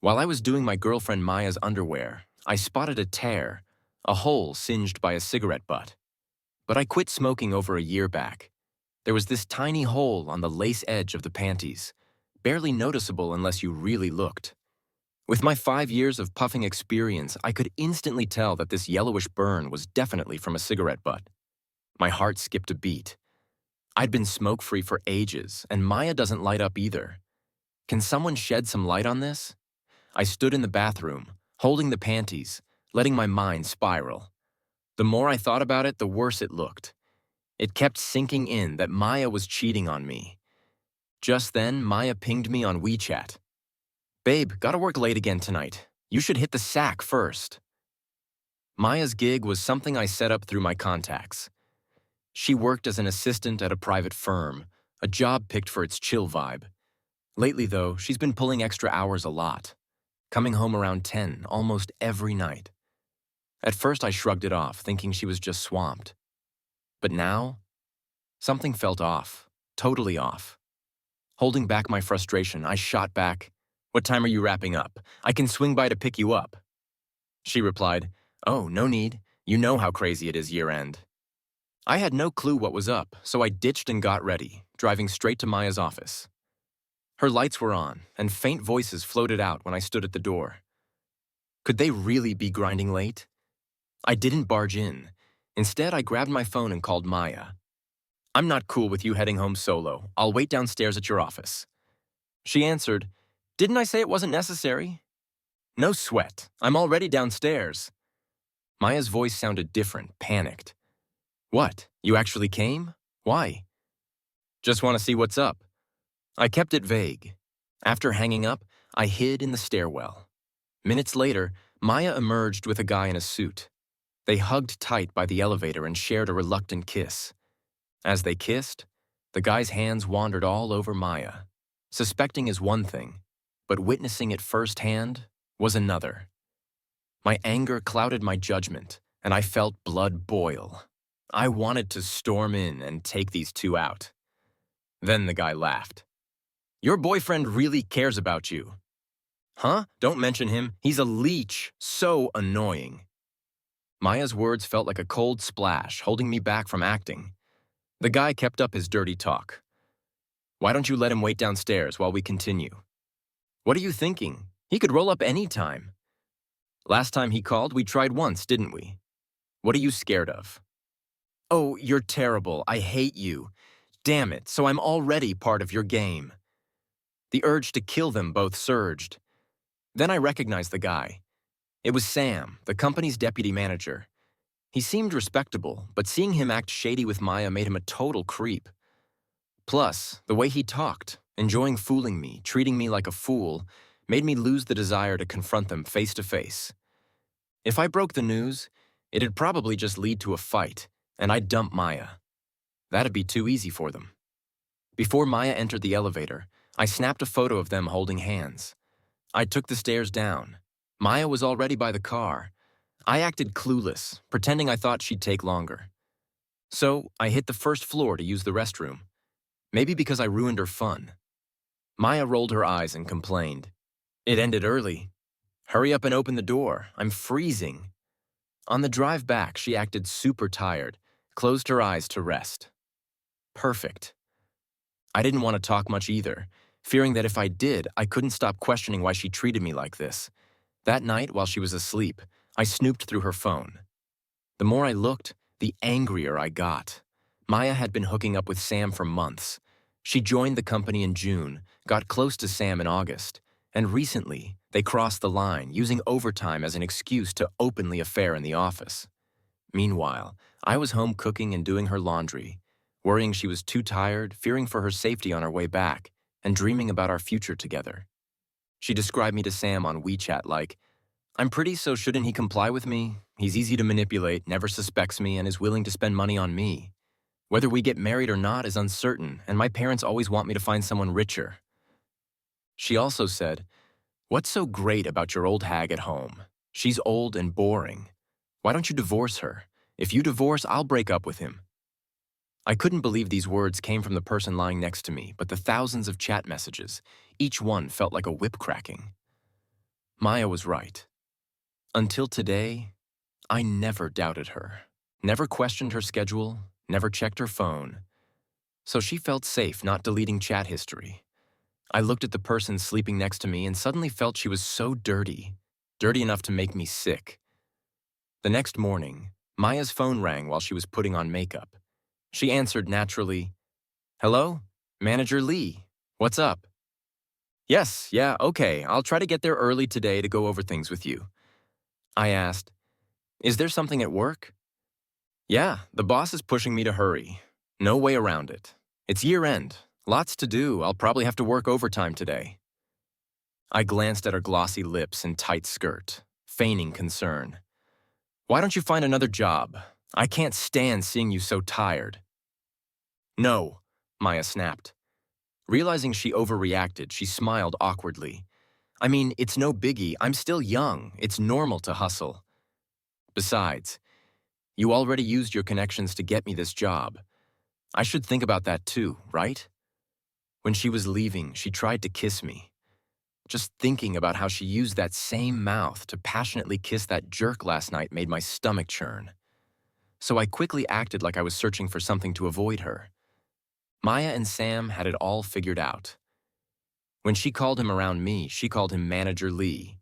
While I was doing my girlfriend Maya's underwear, I spotted a tear, a hole singed by a cigarette butt. But I quit smoking over a year back. There was this tiny hole on the lace edge of the panties, barely noticeable unless you really looked. With my 5 years of puffing experience, I could instantly tell that this yellowish burn was definitely from a cigarette butt. My heart skipped a beat. I'd been smoke-free for ages, and Maya doesn't light up either. Can someone shed some light on this? I stood in the bathroom, holding the panties, letting my mind spiral. The more I thought about it, the worse it looked. It kept sinking in that Maya was cheating on me. Just then, Maya pinged me on WeChat. "Babe, gotta work late again tonight. You should hit the sack first." Maya's gig was something I set up through my contacts. She worked as an assistant at a private firm, a job picked for its chill vibe. Lately, though, she's been pulling extra hours a lot, coming home around 10 almost every night. At first, I shrugged it off, thinking she was just swamped. But now, something felt off, totally off. Holding back my frustration, I shot back, "What time are you wrapping up? I can swing by to pick you up." She replied, "Oh, no need. You know how crazy it is year-end." I had no clue what was up, so I ditched and got ready, driving straight to Maya's office. Her lights were on, and faint voices floated out when I stood at the door. Could they really be grinding late? I didn't barge in. Instead, I grabbed my phone and called Maya. "I'm not cool with you heading home solo. I'll wait downstairs at your office." She answered, "Didn't I say it wasn't necessary?" "No sweat. I'm already downstairs." Maya's voice sounded different, panicked. "What? You actually came? Why?" "Just want to see what's up." I kept it vague. After hanging up, I hid in the stairwell. Minutes later, Maya emerged with a guy in a suit. They hugged tight by the elevator and shared a reluctant kiss. As they kissed, the guy's hands wandered all over Maya. Suspecting is one thing, but witnessing it firsthand was another. My anger clouded my judgment, and I felt blood boil. I wanted to storm in and take these two out. Then the guy laughed. "Your boyfriend really cares about you." "Huh? Don't mention him. He's a leech. So annoying." Maya's words felt like a cold splash, holding me back from acting. The guy kept up his dirty talk. "Why don't you let him wait downstairs while we continue?" "What are you thinking? He could roll up any time." "Last time he called, we tried once, didn't we?" "What are you scared of?" "Oh, you're terrible. I hate you. Damn it, so I'm already part of your game." The urge to kill them both surged. Then I recognized the guy. It was Sam, the company's deputy manager. He seemed respectable, but seeing him act shady with Maya made him a total creep. Plus, the way he talked, enjoying fooling me, treating me like a fool, made me lose the desire to confront them face to face. If I broke the news, it'd probably just lead to a fight, and I'd dump Maya. That'd be too easy for them. Before Maya entered the elevator, I snapped a photo of them holding hands. I took the stairs down. Maya was already by the car. I acted clueless, pretending I thought she'd take longer. So I hit the first floor to use the restroom. Maybe because I ruined her fun. Maya rolled her eyes and complained. "It ended early. Hurry up and open the door. I'm freezing." On the drive back, she acted super tired, closed her eyes to rest. Perfect. I didn't want to talk much either, fearing that if I did, I couldn't stop questioning why she treated me like this. That night, while she was asleep, I snooped through her phone. The more I looked, the angrier I got. Maya had been hooking up with Sam for months. She joined the company in June, got close to Sam in August, and recently, they crossed the line, using overtime as an excuse to openly affair in the office. Meanwhile, I was home cooking and doing her laundry, worrying she was too tired, fearing for her safety on our way back, and dreaming about our future together. She described me to Sam on WeChat like, "I'm pretty, so shouldn't he comply with me? He's easy to manipulate, never suspects me, and is willing to spend money on me. Whether we get married or not is uncertain, and my parents always want me to find someone richer." She also said, "What's so great about your old hag at home? She's old and boring. Why don't you divorce her? If you divorce, I'll break up with him." I couldn't believe these words came from the person lying next to me, but the thousands of chat messages, each one felt like a whip cracking. Maya was right. Until today, I never doubted her, never questioned her schedule, never checked her phone. So she felt safe not deleting chat history. I looked at the person sleeping next to me and suddenly felt she was so dirty, dirty enough to make me sick. The next morning, Maya's phone rang while she was putting on makeup. She answered naturally, "Hello? Manager Lee. What's up?" "Yes, yeah, okay, I'll try to get there early today to go over things with you." I asked, "Is there something at work?" "Yeah, the boss is pushing me to hurry. No way around it. It's year end. Lots to do. I'll probably have to work overtime today." I glanced at her glossy lips and tight skirt, feigning concern. "Why don't you find another job? I can't stand seeing you so tired." "No," Maya snapped. Realizing she overreacted, she smiled awkwardly. "I mean, it's no biggie. I'm still young. It's normal to hustle. Besides, you already used your connections to get me this job. I should think about that too, right?" When she was leaving, she tried to kiss me. Just thinking about how she used that same mouth to passionately kiss that jerk last night made my stomach churn. So I quickly acted like I was searching for something to avoid her. Maya and Sam had it all figured out. When she called him around me, she called him Manager Lee.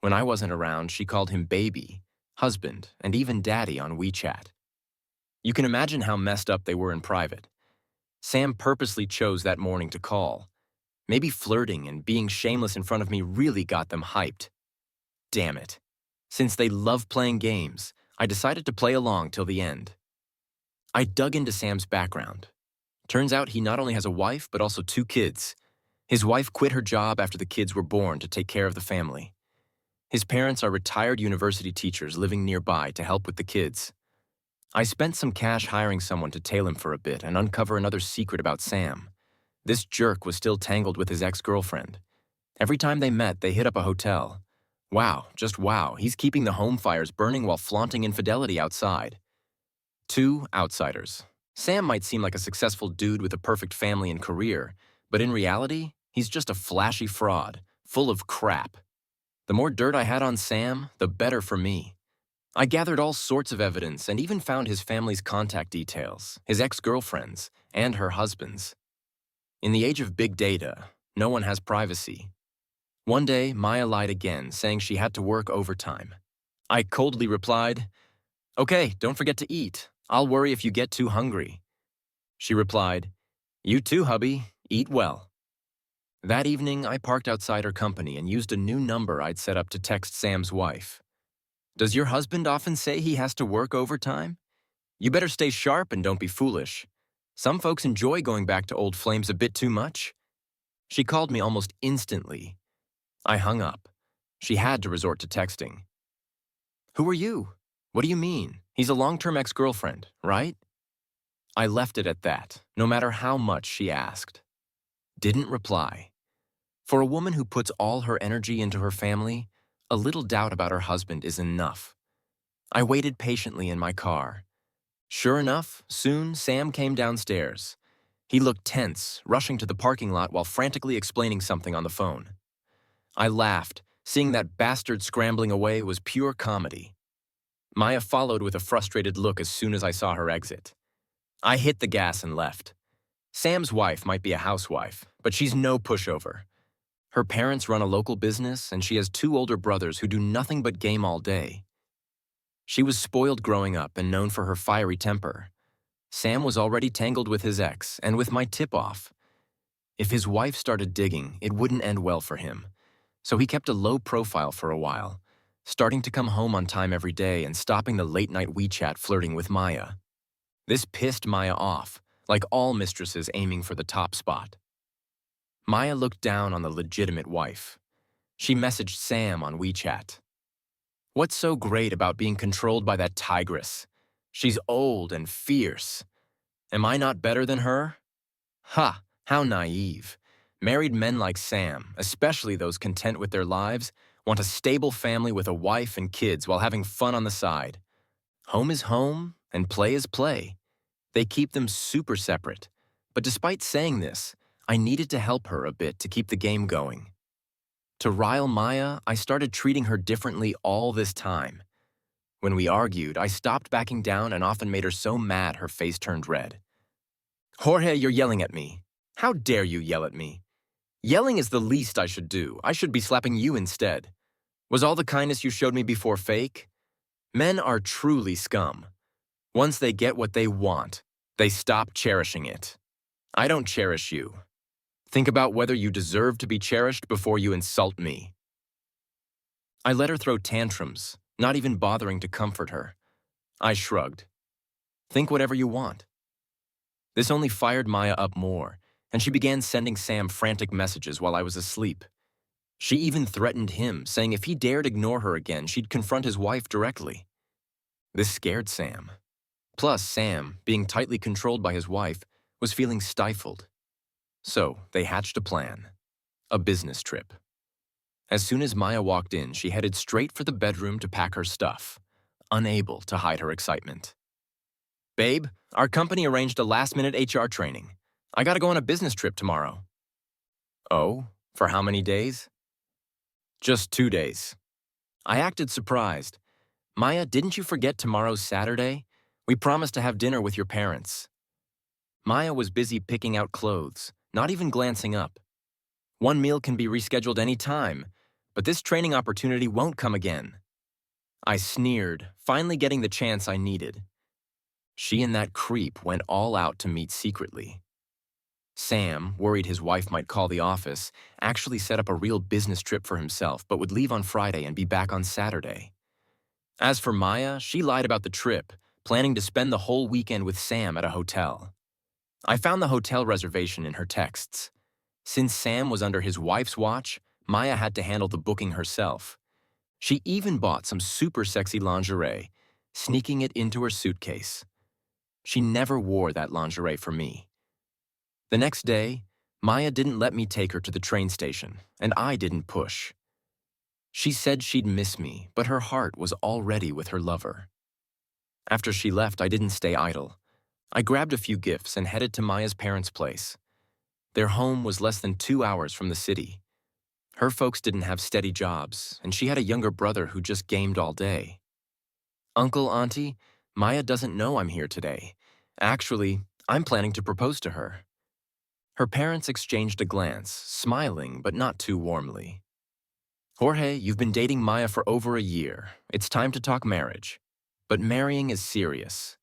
When I wasn't around, she called him baby, husband, and even daddy on WeChat. You can imagine how messed up they were in private. Sam purposely chose that morning to call. Maybe flirting and being shameless in front of me really got them hyped. Damn it. Since they love playing games, I decided to play along till the end. I dug into Sam's background. Turns out he not only has a wife, but also 2 kids. His wife quit her job after the kids were born to take care of the family. His parents are retired university teachers living nearby to help with the kids. I spent some cash hiring someone to tail him for a bit and uncover another secret about Sam. This jerk was still tangled with his ex-girlfriend. Every time they met, they hit up a hotel. Wow, just wow, he's keeping the home fires burning while flaunting infidelity outside. 2 outsiders. Sam might seem like a successful dude with a perfect family and career, but in reality, he's just a flashy fraud, full of crap. The more dirt I had on Sam, the better for me. I gathered all sorts of evidence and even found his family's contact details, his ex-girlfriend's, and her husband's. In the age of big data, no one has privacy. One day, Maya lied again, saying she had to work overtime. I coldly replied, "Okay, don't forget to eat. I'll worry if you get too hungry." She replied, "You too, hubby. Eat well." That evening, I parked outside her company and used a new number I'd set up to text Sam's wife. "Does your husband often say he has to work overtime? You better stay sharp and don't be foolish. Some folks enjoy going back to old flames a bit too much." She called me almost instantly. I hung up. She had to resort to texting. "Who are you? What do you mean? He's a long-term ex-girlfriend, right?" I left it at that, no matter how much she asked. Didn't reply. For a woman who puts all her energy into her family, a little doubt about her husband is enough. I waited patiently in my car. Sure enough, soon Sam came downstairs. He looked tense, rushing to the parking lot while frantically explaining something on the phone. I laughed. Seeing that bastard scrambling away was pure comedy. Maya followed with a frustrated look as soon as I saw her exit. I hit the gas and left. Sam's wife might be a housewife, but she's no pushover. Her parents run a local business, and she has 2 older brothers who do nothing but game all day. She was spoiled growing up and known for her fiery temper. Sam was already tangled with his ex and with my tip-off. If his wife started digging, it wouldn't end well for him. So he kept a low profile for a while, starting to come home on time every day and stopping the late-night WeChat flirting with Maya. This pissed Maya off, like all mistresses aiming for the top spot. Maya looked down on the legitimate wife. She messaged Sam on WeChat. "What's so great about being controlled by that tigress? She's old and fierce. Am I not better than her?" Ha! How naive. Married men like Sam, especially those content with their lives, want a stable family with a wife and kids while having fun on the side. Home is home, and play is play. They keep them super separate. But despite saying this, I needed to help her a bit to keep the game going. To rile Maya, I started treating her differently all this time. When we argued, I stopped backing down and often made her so mad her face turned red. Jorge, you're yelling at me. How dare you yell at me? Yelling is the least I should do. I should be slapping you instead. Was all the kindness you showed me before fake? Men are truly scum. Once they get what they want, they stop cherishing it. I don't cherish you. Think about whether you deserve to be cherished before you insult me. I let her throw tantrums, not even bothering to comfort her. I shrugged. Think whatever you want. This only fired Maya up more, and she began sending Sam frantic messages while I was asleep. She even threatened him, saying if he dared ignore her again, she'd confront his wife directly. This scared Sam. Plus, Sam, being tightly controlled by his wife, was feeling stifled. So, they hatched a plan. A business trip. As soon as Maya walked in, she headed straight for the bedroom to pack her stuff, unable to hide her excitement. Babe, our company arranged a last-minute HR training. I gotta go on a business trip tomorrow. Oh, for how many days? Just 2 days. I acted surprised. Maya, didn't you forget tomorrow's Saturday? We promised to have dinner with your parents. Maya was busy picking out clothes, not even glancing up. One meal can be rescheduled any time, but this training opportunity won't come again. I sneered, finally getting the chance I needed. She and that creep went all out to meet secretly. Sam, worried his wife might call the office, actually set up a real business trip for himself but would leave on Friday and be back on Saturday. As for Maya, she lied about the trip, planning to spend the whole weekend with Sam at a hotel. I found the hotel reservation in her texts. Since Sam was under his wife's watch, Maya had to handle the booking herself. She even bought some super sexy lingerie, sneaking it into her suitcase. She never wore that lingerie for me. The next day, Maya didn't let me take her to the train station, and I didn't push. She said she'd miss me, but her heart was already with her lover. After she left, I didn't stay idle. I grabbed a few gifts and headed to Maya's parents' place. Their home was less than 2 hours from the city. Her folks didn't have steady jobs, and she had a younger brother who just gamed all day. Uncle, Auntie, Maya doesn't know I'm here today. Actually, I'm planning to propose to her. Her parents exchanged a glance, smiling but not too warmly. Jorge, you've been dating Maya for over a year. It's time to talk marriage. But marrying is serious.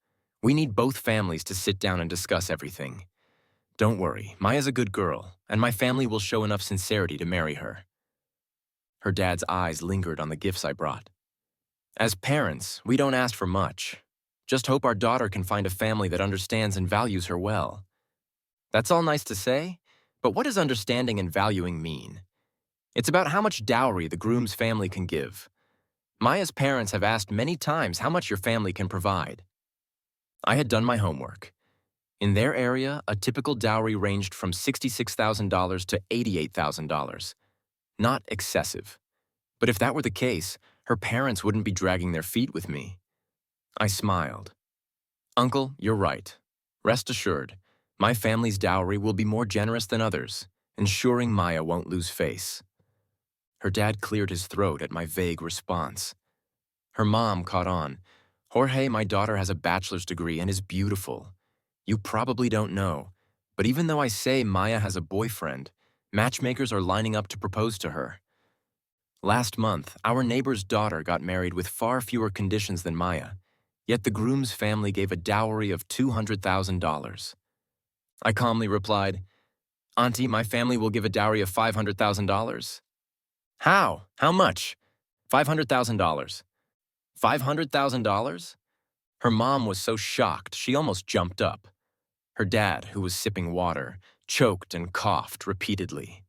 We need both families to sit down and discuss everything. Don't worry, Maya's a good girl, and my family will show enough sincerity to marry her. Her dad's eyes lingered on the gifts I brought. As parents, we don't ask for much. Just hope our daughter can find a family that understands and values her well. That's all nice to say, but what does understanding and valuing mean? It's about how much dowry the groom's family can give. Maya's parents have asked many times how much your family can provide. I had done my homework. In their area, a typical dowry ranged from $66,000 to $88,000. Not excessive. But if that were the case, her parents wouldn't be dragging their feet with me. I smiled. Uncle, you're right. Rest assured, my family's dowry will be more generous than others, ensuring Maya won't lose face. Her dad cleared his throat at my vague response. Her mom caught on. Jorge, my daughter has a bachelor's degree and is beautiful. You probably don't know, but even though I say Maya has a boyfriend, matchmakers are lining up to propose to her. Last month, our neighbor's daughter got married with far fewer conditions than Maya, yet the groom's family gave a dowry of $200,000. I calmly replied, Auntie, my family will give a dowry of $500,000. How? How much? $500,000. $500,000? Her mom was so shocked she almost jumped up. Her dad, who was sipping water, choked and coughed repeatedly.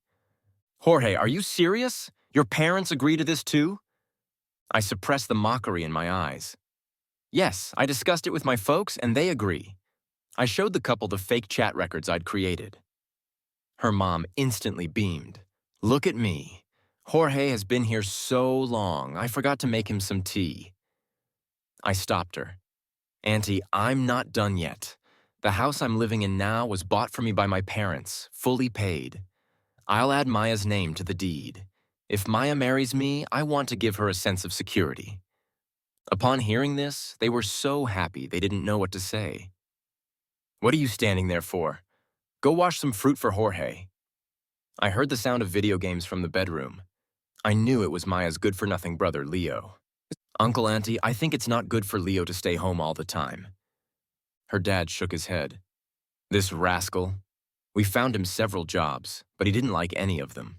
Jorge, are you serious? Your parents agree to this too? I suppressed the mockery in my eyes. Yes, I discussed it with my folks and they agree. I showed the couple the fake chat records I'd created. Her mom instantly beamed. Look at me. Jorge has been here so long, I forgot to make him some tea. I stopped her. Auntie, I'm not done yet. The house I'm living in now was bought for me by my parents, fully paid. I'll add Maya's name to the deed. If Maya marries me, I want to give her a sense of security. Upon hearing this, they were so happy they didn't know what to say. What are you standing there for? Go wash some fruit for Jorge. I heard the sound of video games from the bedroom. I knew it was Maya's good-for-nothing brother, Leo. Uncle Auntie, I think it's not good for Leo to stay home all the time. Her dad shook his head. This rascal. We found him several jobs, but he didn't like any of them.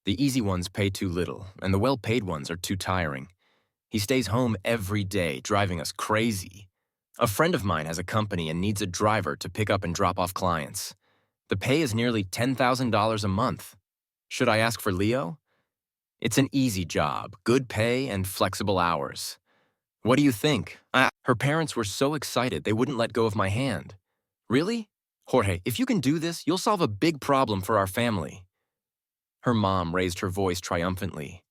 The easy ones pay too little, and the well-paid ones are too tiring. He stays home every day, driving us crazy. A friend of mine has a company and needs a driver to pick up and drop off clients. The pay is nearly $10,000 a month. Should I ask for Leo? It's an easy job, good pay, and flexible hours. What do you think? Her parents were so excited they wouldn't let go of my hand. Really? Jorge, if you can do this, you'll solve a big problem for our family. Her mom raised her voice triumphantly.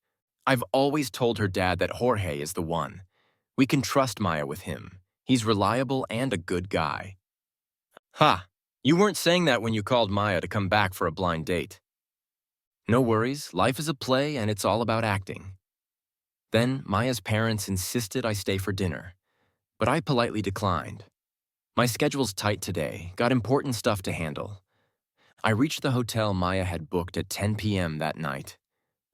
I've always told her dad that Jorge is the one. We can trust Maya with him. He's reliable and a good guy. Ha! You weren't saying that when you called Maya to come back for a blind date. No worries, life is a play and it's all about acting. Then Maya's parents insisted I stay for dinner, but I politely declined. My schedule's tight today, got important stuff to handle. I reached the hotel Maya had booked at 10 p.m. that night.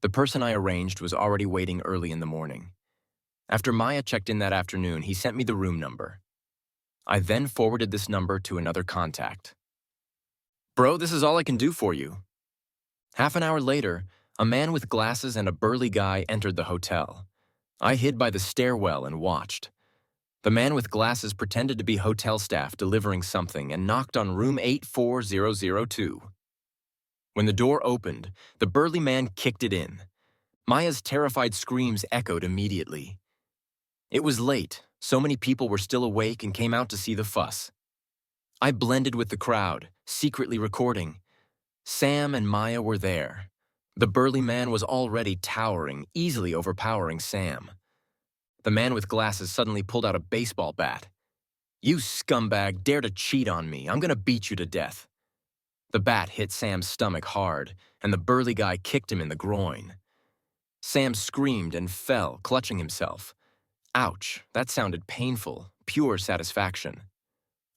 The person I arranged was already waiting early in the morning. After Maya checked in that afternoon, he sent me the room number. I then forwarded this number to another contact. Bro, this is all I can do for you. Half an hour later, a man with glasses and a burly guy entered the hotel. I hid by the stairwell and watched. The man with glasses pretended to be hotel staff delivering something and knocked on room 84002. When the door opened, the burly man kicked it in. Maya's terrified screams echoed immediately. It was late. So many people were still awake and came out to see the fuss. I blended with the crowd, secretly recording. Sam and Maya were there. The burly man was already towering, easily overpowering Sam. The man with glasses suddenly pulled out a baseball bat. You scumbag, dare to cheat on me. I'm gonna beat you to death. The bat hit Sam's stomach hard, and the burly guy kicked him in the groin. Sam screamed and fell, clutching himself. Ouch, that sounded painful, pure satisfaction.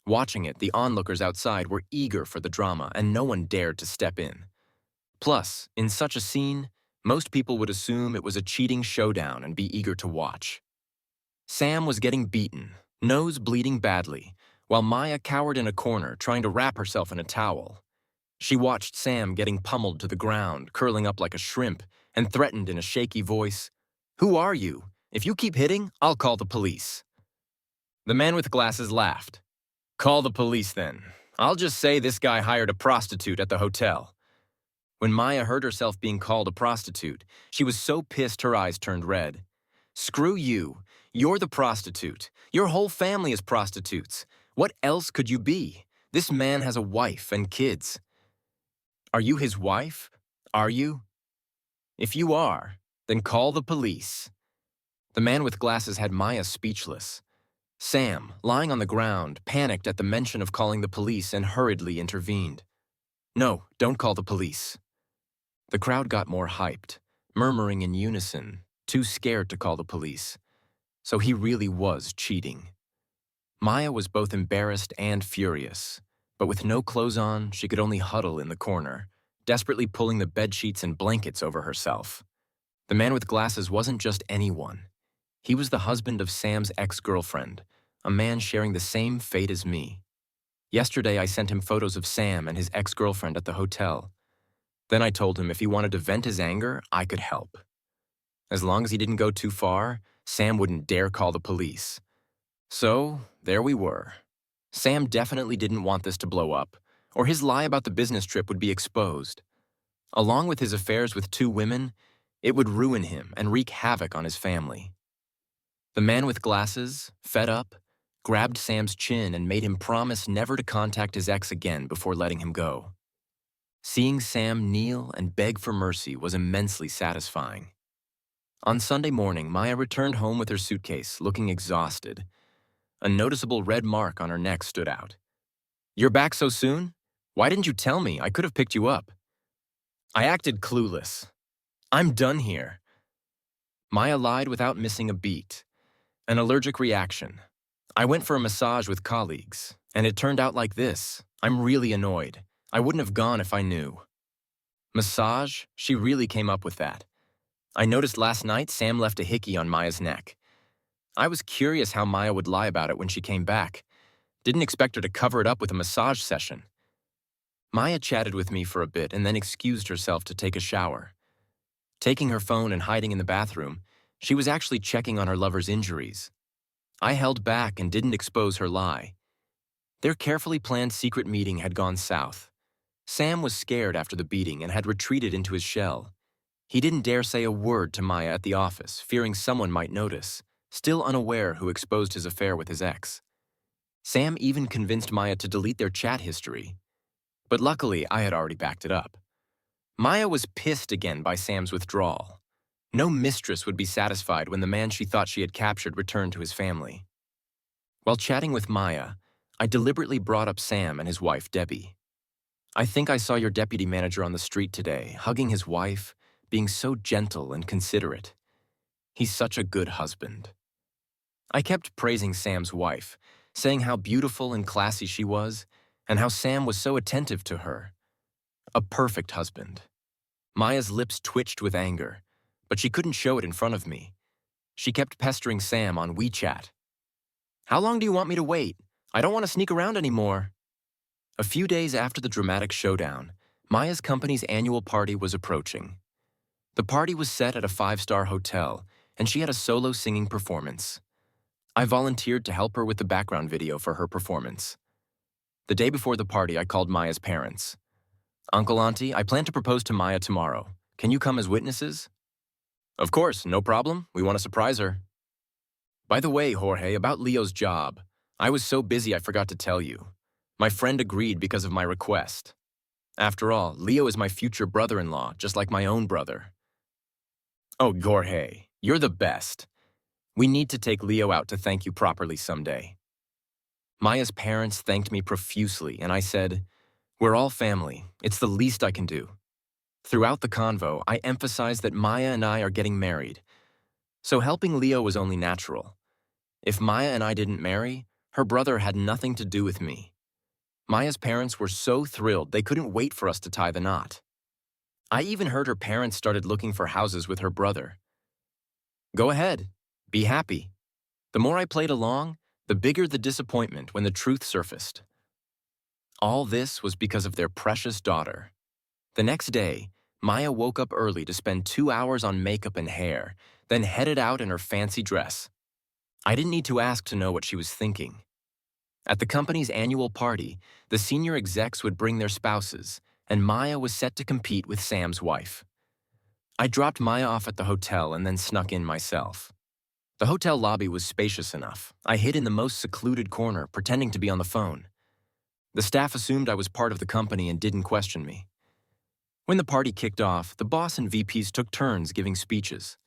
Watching it, the onlookers outside were eager for the drama, and no one dared to step in. Plus, in such a scene, most people would assume it was a cheating showdown and be eager to watch. Sam was getting beaten, nose bleeding badly, while Maya cowered in a corner trying to wrap herself in a towel. She watched Sam getting pummeled to the ground, curling up like a shrimp, and threatened in a shaky voice, "Who are you? If you keep hitting, I'll call the police." The man with glasses laughed. Call the police then. I'll just say this guy hired a prostitute at the hotel. When Maya heard herself being called a prostitute, she was so pissed her eyes turned red. Screw you. You're the prostitute. Your whole family is prostitutes. What else could you be? This man has a wife and kids. Are you his wife? Are you? If you are, then call the police. The man with glasses had Maya speechless. Sam, lying on the ground, panicked at the mention of calling the police and hurriedly intervened. No, don't call the police. The crowd got more hyped, murmuring in unison, too scared to call the police. So he really was cheating. Maya was both embarrassed and furious, but with no clothes on, she could only huddle in the corner, desperately pulling the bedsheets and blankets over herself. The man with glasses wasn't just anyone. He was the husband of Sam's ex-girlfriend, a man sharing the same fate as me. Yesterday, I sent him photos of Sam and his ex-girlfriend at the hotel. Then I told him if he wanted to vent his anger, I could help. As long as he didn't go too far, Sam wouldn't dare call the police. So, there we were. Sam definitely didn't want this to blow up, or his lie about the business trip would be exposed. Along with his affairs with 2 women, it would ruin him and wreak havoc on his family. The man with glasses, fed up, grabbed Sam's chin and made him promise never to contact his ex again before letting him go. Seeing Sam kneel and beg for mercy was immensely satisfying. On Sunday morning, Maya returned home with her suitcase, looking exhausted. A noticeable red mark on her neck stood out. You're back so soon? Why didn't you tell me? I could have picked you up. I acted clueless. I'm done here. Maya lied without missing a beat. An allergic reaction. I went for a massage with colleagues, and it turned out like this. I'm really annoyed. I wouldn't have gone if I knew. Massage? She really came up with that. I noticed last night Sam left a hickey on Maya's neck. I was curious how Maya would lie about it when she came back. Didn't expect her to cover it up with a massage session. Maya chatted with me for a bit and then excused herself to take a shower. Taking her phone and hiding in the bathroom, she was actually checking on her lover's injuries. I held back and didn't expose her lie. Their carefully planned secret meeting had gone south. Sam was scared after the beating and had retreated into his shell. He didn't dare say a word to Maya at the office, fearing someone might notice, still unaware who exposed his affair with his ex. Sam even convinced Maya to delete their chat history. But luckily, I had already backed it up. Maya was pissed again by Sam's withdrawal. No mistress would be satisfied when the man she thought she had captured returned to his family. While chatting with Maya, I deliberately brought up Sam and his wife, Debbie. I think I saw your deputy manager on the street today, hugging his wife, being so gentle and considerate. He's such a good husband. I kept praising Sam's wife, saying how beautiful and classy she was, and how Sam was so attentive to her. A perfect husband. Maya's lips twitched with anger, but she couldn't show it in front of me. She kept pestering Sam on WeChat. How long do you want me to wait? I don't want to sneak around anymore. A few days after the dramatic showdown, Maya's company's annual party was approaching. The party was set at a 5-star hotel, and she had a solo singing performance. I volunteered to help her with the background video for her performance. The day before the party, I called Maya's parents. Uncle, Auntie, I plan to propose to Maya tomorrow. Can you come as witnesses? Of course, no problem. We want to surprise her. By the way, Jorge, about Leo's job. I was so busy I forgot to tell you. My friend agreed because of my request. After all, Leo is my future brother-in-law, just like my own brother. Oh, Jorge, you're the best. We need to take Leo out to thank you properly someday. Maya's parents thanked me profusely, and I said, we're all family. It's the least I can do. Throughout the convo, I emphasized that Maya and I are getting married. So helping Leo was only natural. If Maya and I didn't marry, her brother had nothing to do with me. Maya's parents were so thrilled they couldn't wait for us to tie the knot. I even heard her parents started looking for houses with her brother. Go ahead. Be happy. The more I played along, the bigger the disappointment when the truth surfaced. All this was because of their precious daughter. The next day, Maya woke up early to spend 2 hours on makeup and hair, then headed out in her fancy dress. I didn't need to ask to know what she was thinking. At the company's annual party, the senior execs would bring their spouses, and Maya was set to compete with Sam's wife. I dropped Maya off at the hotel and then snuck in myself. The hotel lobby was spacious enough. I hid in the most secluded corner, pretending to be on the phone. The staff assumed I was part of the company and didn't question me. When the party kicked off, the boss and VPs took turns giving speeches.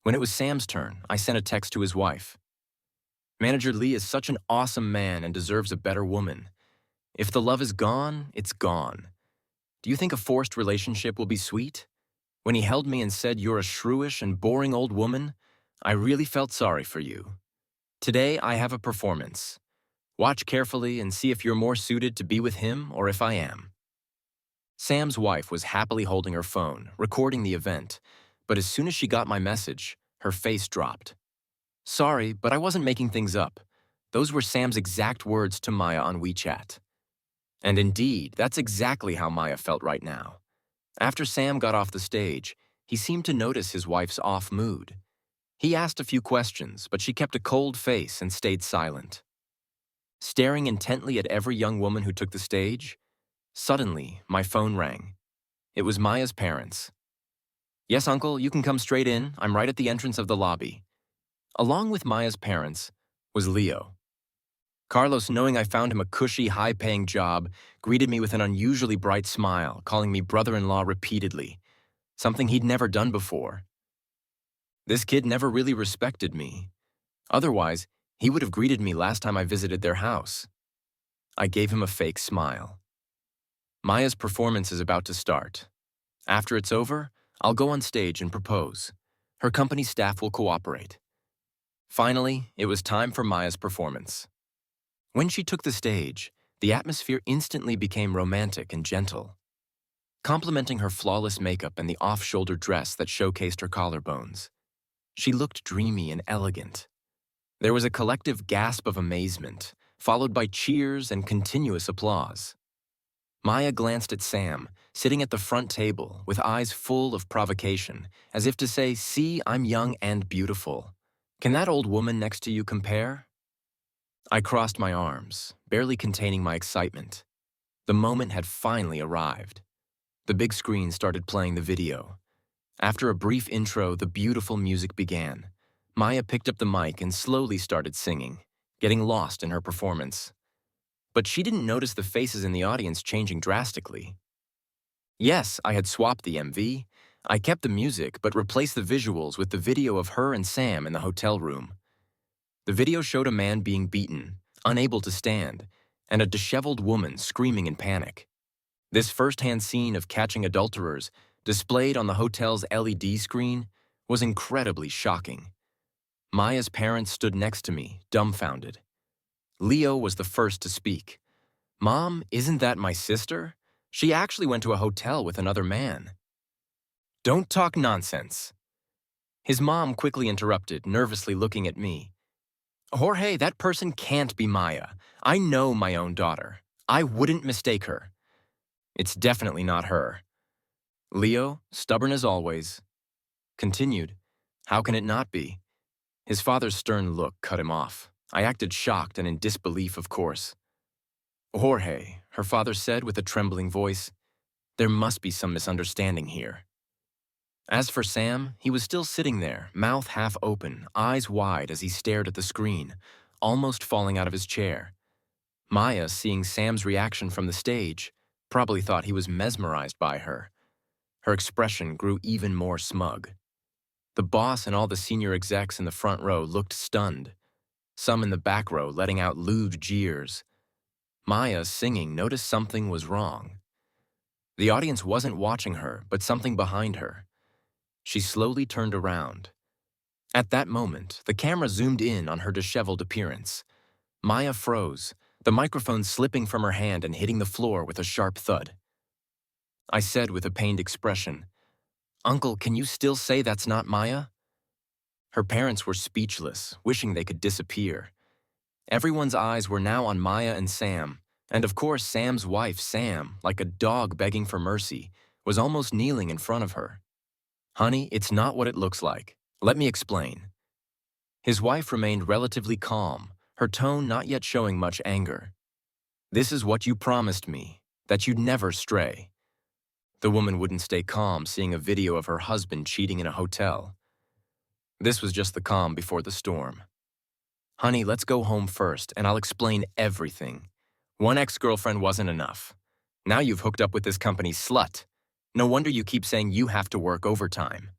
When it was Sam's turn, I sent a text to his wife. Manager Lee is such an awesome man and deserves a better woman. If the love is gone, it's gone. Do you think a forced relationship will be sweet? When he held me and said you're a shrewish and boring old woman, I really felt sorry for you. Today I have a performance. Watch carefully and see if you're more suited to be with him or if I am. Sam's wife was happily holding her phone, recording the event, but as soon as she got my message, her face dropped. Sorry, but I wasn't making things up. Those were Sam's exact words to Maya on WeChat. And indeed, that's exactly how Maya felt right now. After Sam got off the stage, he seemed to notice his wife's off mood. He asked a few questions, but she kept a cold face and stayed silent. Staring intently at every young woman who took the stage, suddenly my phone rang. It was Maya's parents. Yes, Uncle, you can come straight in. I'm right at the entrance of the lobby. Along with Maya's parents was Leo. Carlos, knowing I found him a cushy, high-paying job, greeted me with an unusually bright smile, calling me brother-in-law repeatedly, something he'd never done before. This kid never really respected me. Otherwise, he would have greeted me last time I visited their house. I gave him a fake smile. Maya's performance is about to start. After it's over, I'll go on stage and propose. Her company staff will cooperate. Finally, it was time for Maya's performance. When she took the stage, the atmosphere instantly became romantic and gentle. Complementing her flawless makeup and the off-shoulder dress that showcased her collarbones, she looked dreamy and elegant. There was a collective gasp of amazement, followed by cheers and continuous applause. Maya glanced at Sam, sitting at the front table with eyes full of provocation, as if to say, "See, I'm young and beautiful. Can that old woman next to you compare?" I crossed my arms, barely containing my excitement. The moment had finally arrived. The big screen started playing the video. After a brief intro, the beautiful music began. Maya picked up the mic and slowly started singing, getting lost in her performance. But she didn't notice the faces in the audience changing drastically. Yes, I had swapped the MV. I kept the music, but replaced the visuals with the video of her and Sam in the hotel room. The video showed a man being beaten, unable to stand, and a disheveled woman screaming in panic. This first-hand scene of catching adulterers, displayed on the hotel's LED screen, was incredibly shocking. Maya's parents stood next to me, dumbfounded. Leo was the first to speak. "Mom, isn't that my sister? She actually went to a hotel with another man." "Don't talk nonsense." His mom quickly interrupted, nervously looking at me. "Jorge, that person can't be Maya. I know my own daughter. I wouldn't mistake her." "It's definitely not her." Leo, stubborn as always, continued, "How can it not be?" His father's stern look cut him off. I acted shocked and in disbelief, of course. "Jorge," her father said with a trembling voice, "there must be some misunderstanding here." As for Sam, he was still sitting there, mouth half open, eyes wide as he stared at the screen, almost falling out of his chair. Maya, seeing Sam's reaction from the stage, probably thought he was mesmerized by her. Her expression grew even more smug. The boss and all the senior execs in the front row looked stunned, some in the back row letting out lewd jeers. Maya, singing, noticed something was wrong. The audience wasn't watching her, but something behind her. She slowly turned around. At that moment, the camera zoomed in on her disheveled appearance. Maya froze, the microphone slipping from her hand and hitting the floor with a sharp thud. I said with a pained expression, "Uncle, can you still say that's not Maya?" Her parents were speechless, wishing they could disappear. Everyone's eyes were now on Maya and Sam, and of course Sam's wife, Sam, like a dog begging for mercy, was almost kneeling in front of her. "Honey, it's not what it looks like. Let me explain." His wife remained relatively calm, her tone not yet showing much anger. "This is what you promised me, that you'd never stray." The woman wouldn't stay calm seeing a video of her husband cheating in a hotel. This was just the calm before the storm. "Honey, let's go home first, and I'll explain everything. One ex-girlfriend wasn't enough. Now you've hooked up with this company slut. No wonder you keep saying you have to work overtime."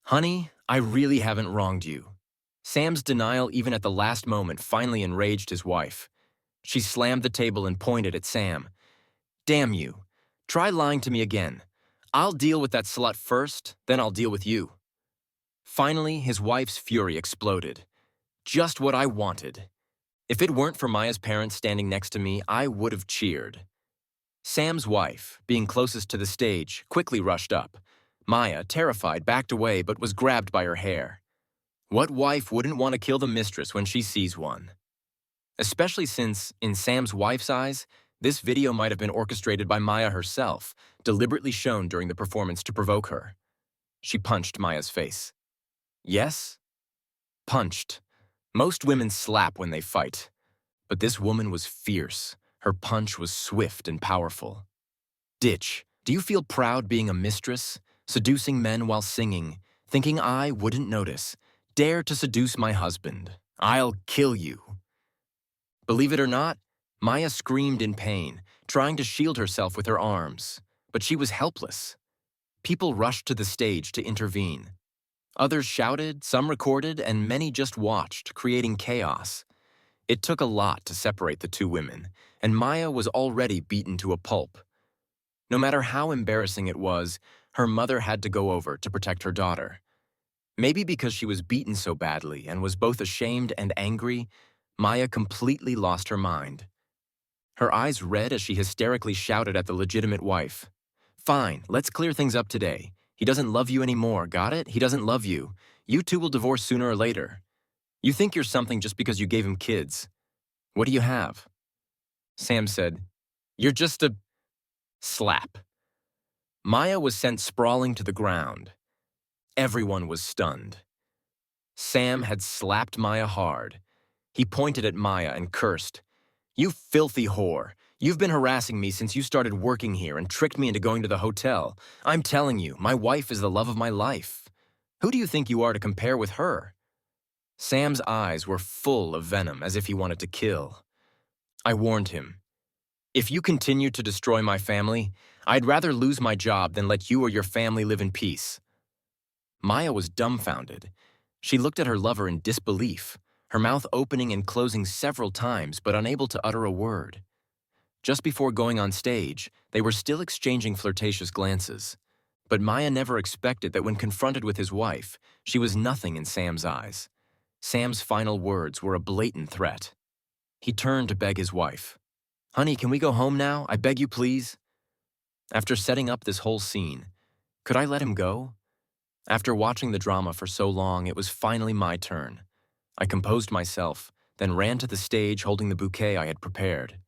"Honey, I really haven't wronged you." Sam's denial even at the last moment finally enraged his wife. She slammed the table and pointed at Sam. "Damn you. Try lying to me again. I'll deal with that slut first, then I'll deal with you." Finally, his wife's fury exploded. "Just what I wanted. If it weren't for Maya's parents standing next to me, I would have cheered." Sam's wife, being closest to the stage, quickly rushed up. Maya, terrified, backed away but was grabbed by her hair. What wife wouldn't want to kill the mistress when she sees one? Especially since, in Sam's wife's eyes, this video might have been orchestrated by Maya herself, deliberately shown during the performance to provoke her. She punched Maya's face. Yes? Punched. Most women slap when they fight. But this woman was fierce. Her punch was swift and powerful. "Ditch, do you feel proud being a mistress, seducing men while singing, thinking I wouldn't notice? Dare to seduce my husband. I'll kill you." Believe it or not, Maya screamed in pain, trying to shield herself with her arms, but she was helpless. People rushed to the stage to intervene. Others shouted, some recorded, and many just watched, creating chaos. It took a lot to separate the two women, and Maya was already beaten to a pulp. No matter how embarrassing it was, Her mother had to go over to protect her daughter. Maybe because she was beaten so badly and was both ashamed and angry, Maya completely lost her mind. Her eyes red as she hysterically shouted at the legitimate wife. "Fine, let's clear things up today. He doesn't love you anymore, got it? He doesn't love you. You two will divorce sooner or later. You think you're something just because you gave him kids. What do you have?" Sam said, "You're just a..." Slap. Maya was sent sprawling to the ground. Everyone was stunned. Sam had slapped Maya hard. He pointed at Maya and cursed. "You filthy whore. You've been harassing me since you started working here and tricked me into going to the hotel. I'm telling you, my wife is the love of my life. Who do you think you are to compare with her?" Sam's eyes were full of venom, as if he wanted to kill. I warned him, "If you continue to destroy my family, I'd rather lose my job than let you or your family live in peace." Maya was dumbfounded. She looked at her lover in disbelief, her mouth opening and closing several times but unable to utter a word. Just before going on stage, they were still exchanging flirtatious glances. But Maya never expected that when confronted with his wife, she was nothing in Sam's eyes. Sam's final words were a blatant threat. He turned to beg his wife. "Honey, can we go home now? I beg you, please." After setting up this whole scene, could I let him go? After watching the drama for so long, it was finally my turn. I composed myself, then ran to the stage holding the bouquet I had prepared.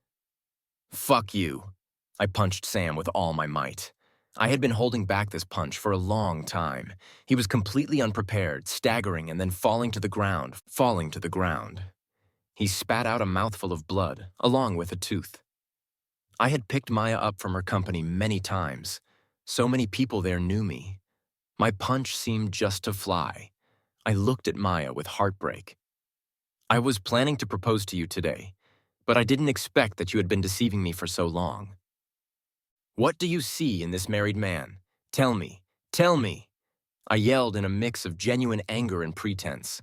"Fuck you." I punched Sam with all my might. I had been holding back this punch for a long time. He was completely unprepared, staggering and then falling to the ground. He spat out a mouthful of blood, along with a tooth. I had picked Maya up from her company many times. So many people there knew me. My punch seemed just to fly. I looked at Maya with heartbreak. "I was planning to propose to you today, but I didn't expect that you had been deceiving me for so long. What do you see in this married man? Tell me, tell me." I yelled in a mix of genuine anger and pretense.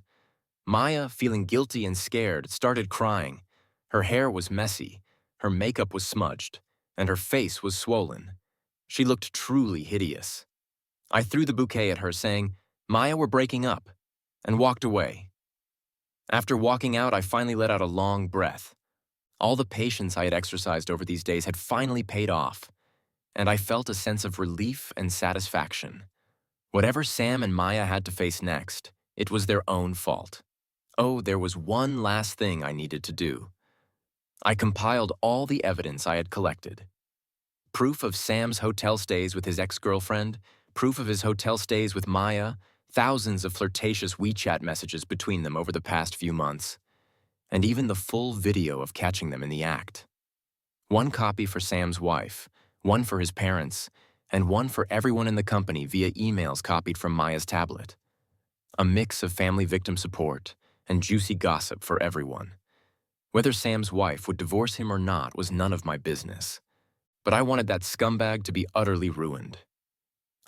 Maya, feeling guilty and scared, started crying. Her hair was messy, her makeup was smudged, and her face was swollen. She looked truly hideous. I threw the bouquet at her, saying, "Maya, we're breaking up," and walked away. After walking out, I finally let out a long breath. All the patience I had exercised over these days had finally paid off, and I felt a sense of relief and satisfaction. Whatever Sam and Maya had to face next, it was their own fault. Oh, there was one last thing I needed to do. I compiled all the evidence I had collected. Proof of Sam's hotel stays with his ex-girlfriend, proof of his hotel stays with Maya, thousands of flirtatious WeChat messages between them over the past few months, and even the full video of catching them in the act. One copy for Sam's wife, one for his parents, and one for everyone in the company via emails copied from Maya's tablet. A mix of family victim support and juicy gossip for everyone. Whether Sam's wife would divorce him or not was none of my business. But I wanted that scumbag to be utterly ruined.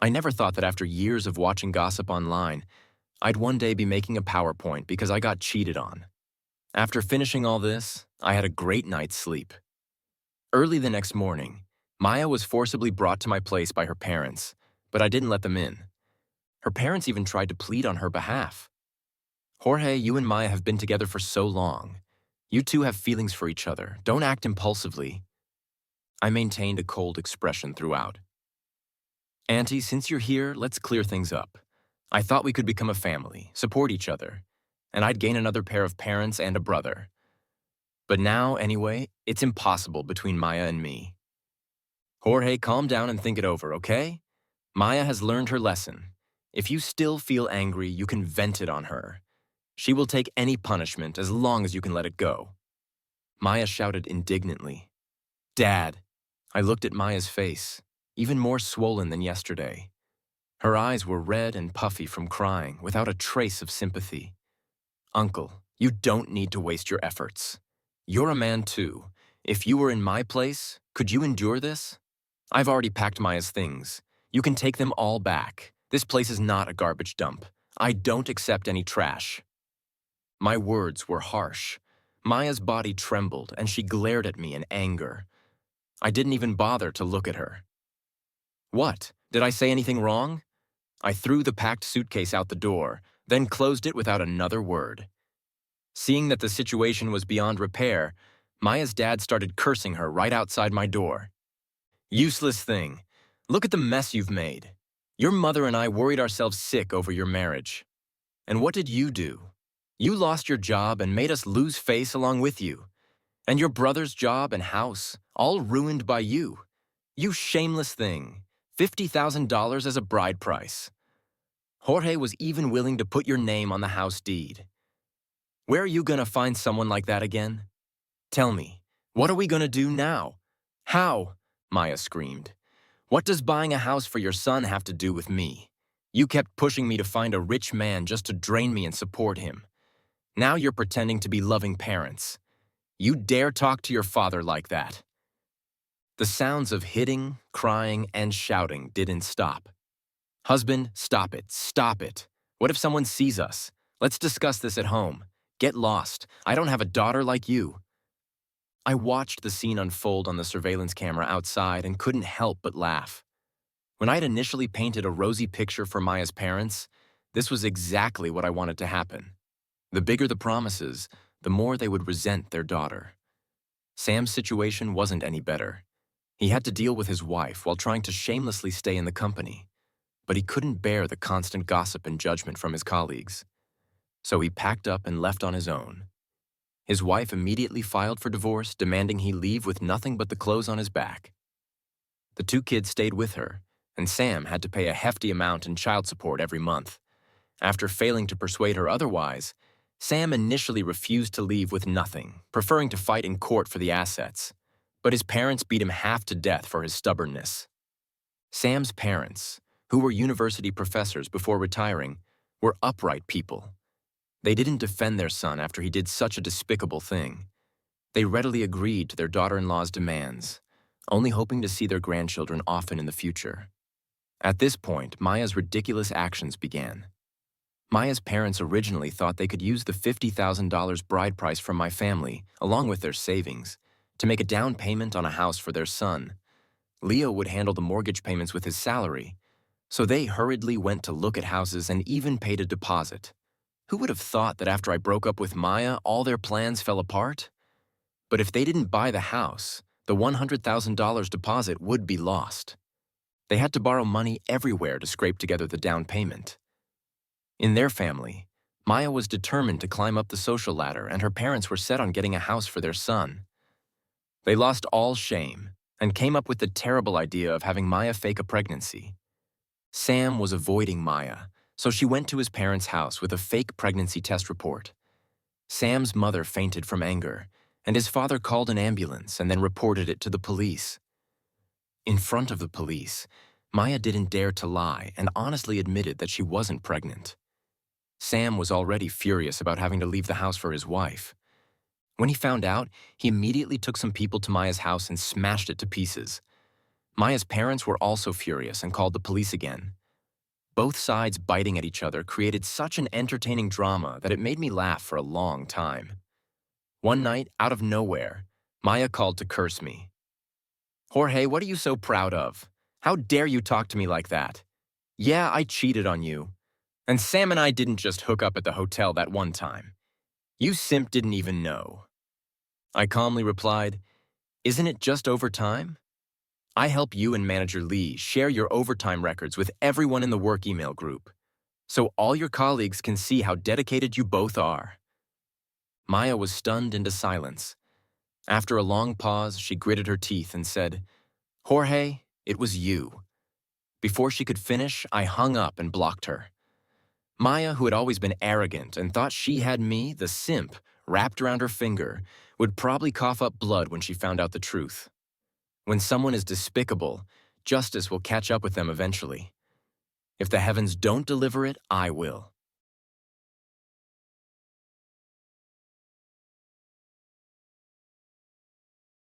I never thought that after years of watching gossip online, I'd one day be making a PowerPoint because I got cheated on. After finishing all this, I had a great night's sleep. Early the next morning, Maya was forcibly brought to my place by her parents, but I didn't let them in. Her parents even tried to plead on her behalf. "Jorge, you and Maya have been together for so long. You two have feelings for each other. Don't act impulsively." I maintained a cold expression throughout. "Auntie, since you're here, let's clear things up. I thought we could become a family, support each other, and I'd gain another pair of parents and a brother. But now, anyway, it's impossible between Maya and me. Jorge, calm down and think it over, okay? Maya has learned her lesson. If you still feel angry, you can vent it on her. She will take any punishment as long as you can let it go." Maya shouted indignantly. "Dad!" I looked at Maya's face, even more swollen than yesterday. Her eyes were red and puffy from crying, without a trace of sympathy. "Uncle, you don't need to waste your efforts. You're a man too. If you were in my place, could you endure this? I've already packed Maya's things. You can take them all back. This place is not a garbage dump. I don't accept any trash." My words were harsh. Maya's body trembled, and she glared at me in anger. I didn't even bother to look at her. "What? Did I say anything wrong? I threw the packed suitcase out the door, then closed it without another word. Seeing that the situation was beyond repair, Maya's dad started cursing her right outside my door. Useless thing. Look at the mess you've made. Your mother and I worried ourselves sick over your marriage. And what did you do? You lost your job and made us lose face along with you. And your brother's job and house, all ruined by you. You shameless thing. $50,000 as a bride price. Jorge was even willing to put your name on the house deed. Where are you gonna find someone like that again? Tell me, what are we gonna do now? How? Maya screamed. What does buying a house for your son have to do with me? You kept pushing me to find a rich man just to drain me and support him. Now you're pretending to be loving parents. You dare talk to your father like that? The sounds of hitting, crying, and shouting didn't stop. Husband, stop it, stop it. What if someone sees us? Let's discuss this at home. Get lost. I don't have a daughter like you. I watched the scene unfold on the surveillance camera outside and couldn't help but laugh. When I had initially painted a rosy picture for Maya's parents, this was exactly what I wanted to happen. The bigger the promises, the more they would resent their daughter. Sam's situation wasn't any better. He had to deal with his wife while trying to shamelessly stay in the company. But he couldn't bear the constant gossip and judgment from his colleagues. So he packed up and left on his own. His wife immediately filed for divorce, demanding he leave with nothing but the clothes on his back. The 2 kids stayed with her, and Sam had to pay a hefty amount in child support every month. After failing to persuade her otherwise, Sam initially refused to leave with nothing, preferring to fight in court for the assets. But his parents beat him half to death for his stubbornness. Sam's parents, who were university professors before retiring, were upright people. They didn't defend their son after he did such a despicable thing. They readily agreed to their daughter-in-law's demands, only hoping to see their grandchildren often in the future. At this point, Maya's ridiculous actions began. Maya's parents originally thought they could use the $50,000 bride price from my family, along with their savings, to make a down payment on a house for their son. Leo would handle the mortgage payments with his salary, so they hurriedly went to look at houses and even paid a deposit. Who would have thought that after I broke up with Maya, all their plans fell apart? But if they didn't buy the house, the $100,000 deposit would be lost. They had to borrow money everywhere to scrape together the down payment. In their family, Maya was determined to climb up the social ladder, and her parents were set on getting a house for their son. They lost all shame and came up with the terrible idea of having Maya fake a pregnancy. Sam was avoiding Maya, so she went to his parents' house with a fake pregnancy test report. Sam's mother fainted from anger, and his father called an ambulance and then reported it to the police. In front of the police, Maya didn't dare to lie and honestly admitted that she wasn't pregnant. Sam was already furious about having to leave the house for his wife. When he found out, he immediately took some people to Maya's house and smashed it to pieces. Maya's parents were also furious and called the police again. Both sides biting at each other created such an entertaining drama that it made me laugh for a long time. One night, out of nowhere, Maya called to curse me. "Jorge, what are you so proud of? How dare you talk to me like that? Yeah, I cheated on you. And Sam and I didn't just hook up at the hotel that one time. You simp didn't even know." I calmly replied, "Isn't it just overtime? I help you and Manager Lee share your overtime records with everyone in the work email group, so all your colleagues can see how dedicated you both are." Maya was stunned into silence. After a long pause, she gritted her teeth and said, "Jorge, it was you." Before she could finish, I hung up and blocked her. Maya, who had always been arrogant and thought she had me, the simp, wrapped around her finger, would probably cough up blood when she found out the truth. When someone is despicable, justice will catch up with them eventually. If the heavens don't deliver it, I will.